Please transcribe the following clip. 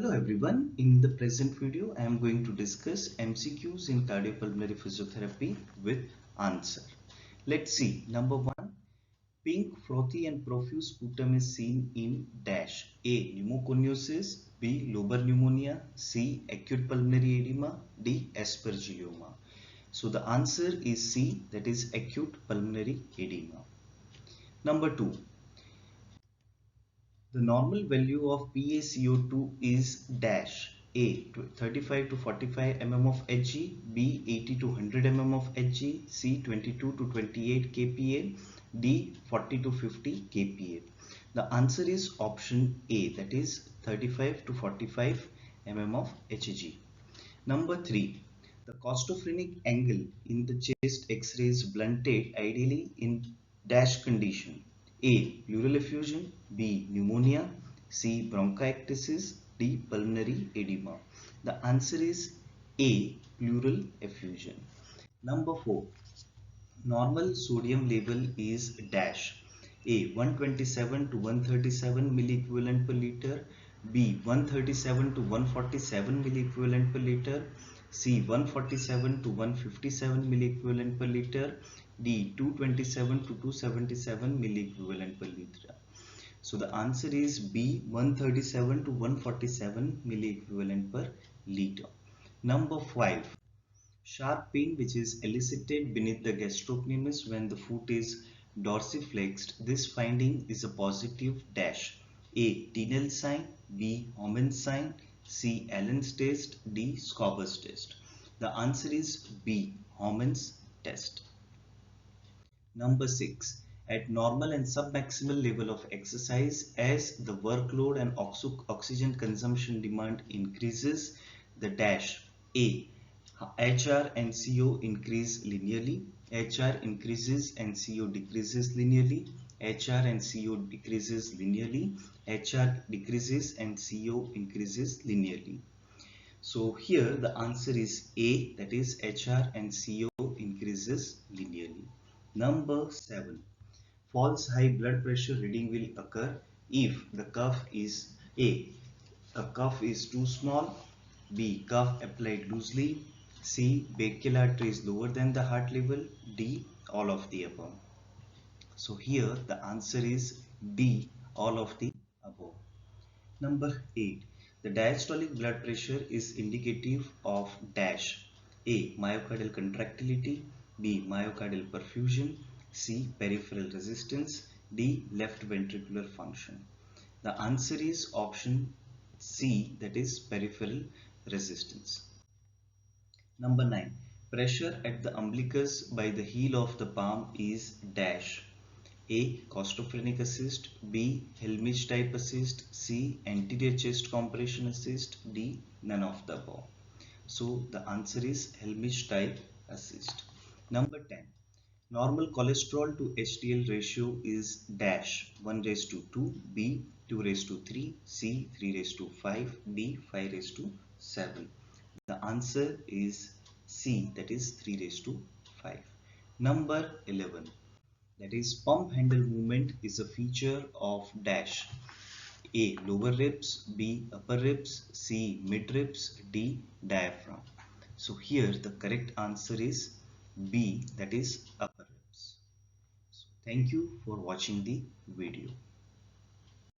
Hello everyone, in the present video I am going to discuss MCQs in cardiopulmonary physiotherapy with answer. Let's see. Number 1. Pink, frothy and profuse sputum is seen in dash. A. Pneumoconiosis. B. Lobar pneumonia. C. Acute pulmonary edema. D. Aspergilloma. So the answer is C, that is acute pulmonary edema. Number 2. The normal value of PaCO2 is dash. A. 35 to 45 mm of Hg. B. 80 to 100 mm of Hg. C. 22 to 28 kPa. D. 40 to 50 kPa. The answer is option A, that is 35 to 45 mm of Hg. Number 3. The costophrenic angle in the chest X-ray is blunted ideally in dash condition. A. Pleural effusion. B. Pneumonia. C. Bronchiectasis. D. Pulmonary edema. The answer is A. Pleural effusion. Number 4. Normal sodium level is dash. A. 127 to 137 milliequivalent per liter. B. 137 to 147 milliequivalent per liter. C. 147 to 157 milliequivalent per liter. D. 227 to 277 milliequivalent per liter. So the answer is B. 137 to 147 milliequivalent per liter. Number 5. Sharp pain which is elicited beneath the gastrocnemius when the foot is dorsiflexed. This finding is a positive dash. A. Tinel sign. B. Homans sign. C. Allen's test. D. Scober's test. The answer is B. Homans test. Number 6. At normal and submaximal level of exercise, as the workload and oxygen consumption demand increases, the dash. A. HR and CO increase linearly. HR increases and CO decreases linearly. HR and CO decreases linearly. HR decreases and CO increases linearly. So here the answer is A, that is HR and CO increases linearly. Number 7. False high blood pressure reading will occur if the cuff is A. A cuff is too small. B. Cuff applied loosely. C. Brachial artery is lower than the heart level. D. All of the above. So here the answer is D. All of the above. Number 8. The diastolic blood pressure is indicative of dash. A. Myocardial contractility. B. Myocardial perfusion. C. Peripheral resistance. D. Left ventricular function. The answer is option C, that is peripheral resistance. Number 9. Pressure at the umbilicus by the heel of the palm is dash. A. Costophrenic assist. B. Helmich type assist. C. Anterior chest compression assist. D. None of the above. So the answer is Helmich type assist. Number 10. Normal cholesterol to HDL ratio is dash. 1:2. B. 2:3. C. 3:5. D. 5:7. The answer is C, that is 3:5. Number 11. That is pump handle movement is a feature of dash. A. Lower ribs. B. Upper ribs. C. Mid ribs. D. Diaphragm. So here the correct answer is B, that is upper ribs. So thank you for watching the video.